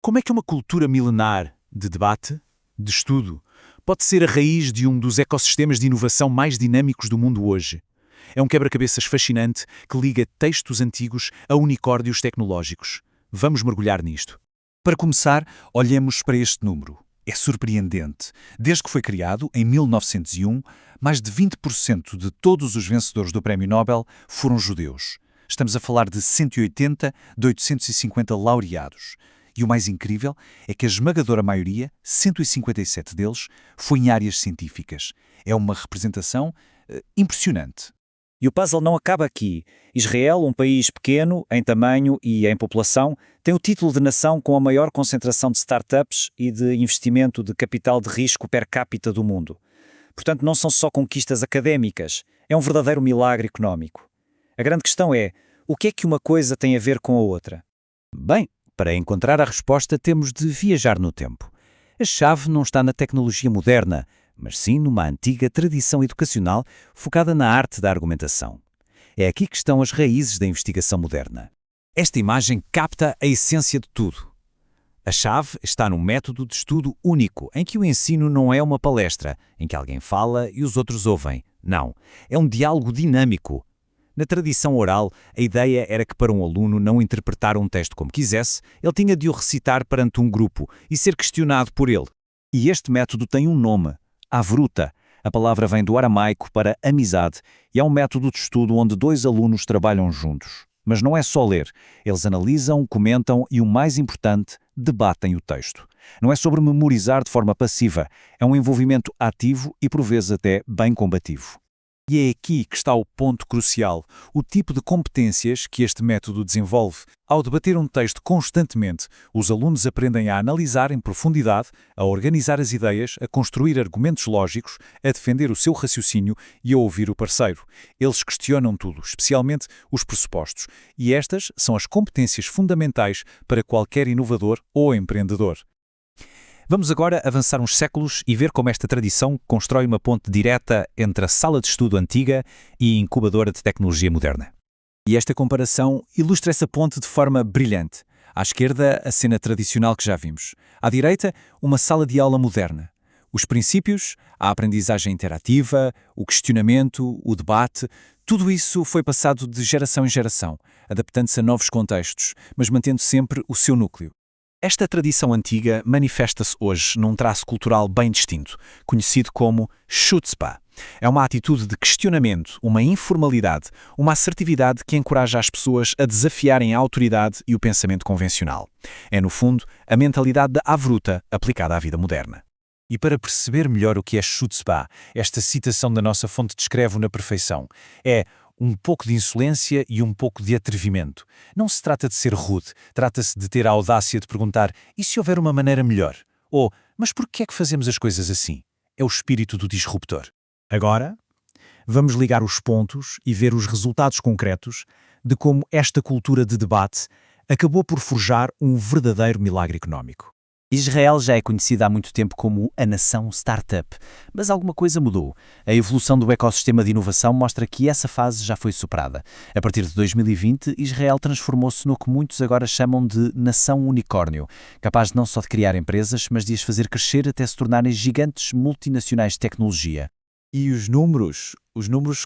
Como é que uma cultura milenar de debate, de estudo, pode ser a raiz de um dos ecossistemas de inovação mais dinâmicos do mundo hoje? É um quebra-cabeças fascinante que liga textos antigos a unicórnios tecnológicos. Vamos mergulhar nisto. Para começar, olhemos para este número. É surpreendente. Desde que foi criado, em 1901, mais de 20% de todos os vencedores do Prémio Nobel foram judeus. Estamos a falar de 180 de 850 laureados. E o mais incrível é que a esmagadora maioria, 157 deles, foi em áreas científicas. É uma representação impressionante. E o puzzle não acaba aqui. Israel, um país pequeno em tamanho e em população, tem o título de nação com a maior concentração de startups e de investimento de capital de risco per capita do mundo. Portanto, não são só conquistas académicas, é um verdadeiro milagre económico. A grande questão é, o que é que uma coisa tem a ver com a outra? Bem, para encontrar a resposta temos de viajar no tempo. A chave não está na tecnologia moderna, mas sim numa antiga tradição educacional focada na arte da argumentação. É aqui que estão as raízes da investigação moderna. Esta imagem capta a essência de tudo. A chave está num método de estudo único, em que o ensino não é uma palestra, em que alguém fala e os outros ouvem. Não, é um diálogo dinâmico. Na tradição oral, a ideia era que para um aluno não interpretar um texto como quisesse, ele tinha de o recitar perante um grupo e ser questionado por ele. E este método tem um nome: Avruta. A palavra vem do aramaico para amizade e é um método de estudo onde dois alunos trabalham juntos. Mas não é só ler. Eles analisam, comentam e, o mais importante, debatem o texto. Não é sobre memorizar de forma passiva. É um envolvimento ativo e, por vezes, até bem combativo. E é aqui que está o ponto crucial, o tipo de competências que este método desenvolve. Ao debater um texto constantemente, os alunos aprendem a analisar em profundidade, a organizar as ideias, a construir argumentos lógicos, a defender o seu raciocínio e a ouvir o parceiro. Eles questionam tudo, especialmente os pressupostos. E estas são as competências fundamentais para qualquer inovador ou empreendedor. Vamos agora avançar uns séculos e ver como esta tradição constrói uma ponte direta entre a sala de estudo antiga e a incubadora de tecnologia moderna. E esta comparação ilustra essa ponte de forma brilhante. À esquerda, a cena tradicional que já vimos. À direita, uma sala de aula moderna. Os princípios, a aprendizagem interativa, o questionamento, o debate, tudo isso foi passado de geração em geração, adaptando-se a novos contextos, mas mantendo sempre o seu núcleo. Esta tradição antiga manifesta-se hoje num traço cultural bem distinto, conhecido como chutzpah. É uma atitude de questionamento, uma informalidade, uma assertividade que encoraja as pessoas a desafiarem a autoridade e o pensamento convencional. É, no fundo, a mentalidade da avruta aplicada à vida moderna. E para perceber melhor o que é chutzpah, esta citação da nossa fonte descreve-o na perfeição. É um pouco de insolência e um pouco de atrevimento. Não se trata de ser rude, trata-se de ter a audácia de perguntar: e se houver uma maneira melhor? Ou, mas por que é que fazemos as coisas assim? É o espírito do disruptor. Agora, vamos ligar os pontos e ver os resultados concretos de como esta cultura de debate acabou por forjar um verdadeiro milagre económico. Israel já é conhecida há muito tempo como a nação startup, mas alguma coisa mudou. A evolução do ecossistema de inovação mostra que essa fase já foi superada. A partir de 2020, Israel transformou-se no que muitos agora chamam de nação unicórnio, capaz não só de criar empresas, mas de as fazer crescer até se tornarem gigantes multinacionais de tecnologia. E os números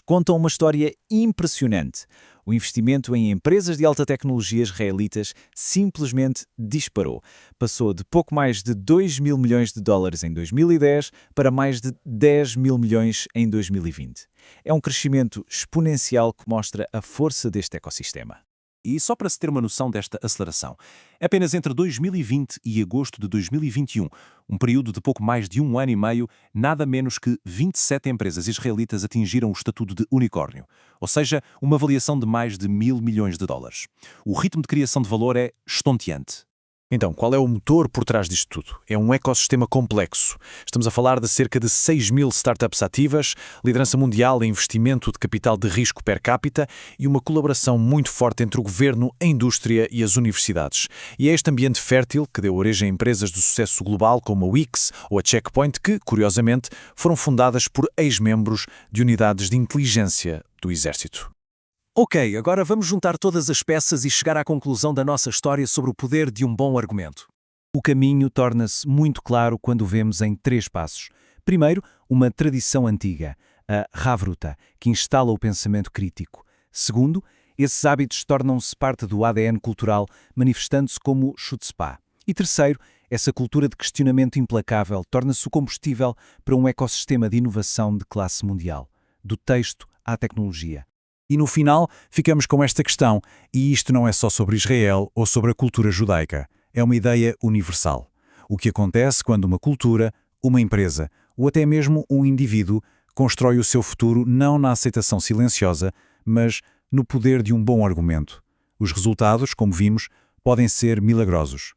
contam uma história impressionante. O investimento em empresas de alta tecnologia israelitas simplesmente disparou. Passou de pouco mais de 2 mil milhões de dólares em 2010 para mais de 10 mil milhões em 2020. É um crescimento exponencial que mostra a força deste ecossistema. E só para se ter uma noção desta aceleração, apenas entre 2020 e agosto de 2021, um período de pouco mais de um ano e meio, nada menos que 27 empresas israelitas atingiram o estatuto de unicórnio, ou seja, uma avaliação de mais de 1.000 milhões de dólares. O ritmo de criação de valor é estonteante. Então, qual é o motor por trás disto tudo? É um ecossistema complexo. Estamos a falar de cerca de 6 mil startups ativas, liderança mundial em investimento de capital de risco per capita e uma colaboração muito forte entre o governo, a indústria e as universidades. E é este ambiente fértil que deu origem a empresas de sucesso global como a Wix ou a Checkpoint que, curiosamente, foram fundadas por ex-membros de unidades de inteligência do Exército. Ok, agora vamos juntar todas as peças e chegar à conclusão da nossa história sobre o poder de um bom argumento. O caminho torna-se muito claro quando o vemos em 3 passos. Primeiro, uma tradição antiga, a Havruta, que instala o pensamento crítico. Segundo, esses hábitos tornam-se parte do ADN cultural, manifestando-se como chutzpah. E terceiro, essa cultura de questionamento implacável torna-se o combustível para um ecossistema de inovação de classe mundial, do texto à tecnologia. E no final, ficamos com esta questão, e isto não é só sobre Israel ou sobre a cultura judaica. É uma ideia universal. O que acontece quando uma cultura, uma empresa ou até mesmo um indivíduo constrói o seu futuro não na aceitação silenciosa, mas no poder de um bom argumento. Os resultados, como vimos, podem ser milagrosos.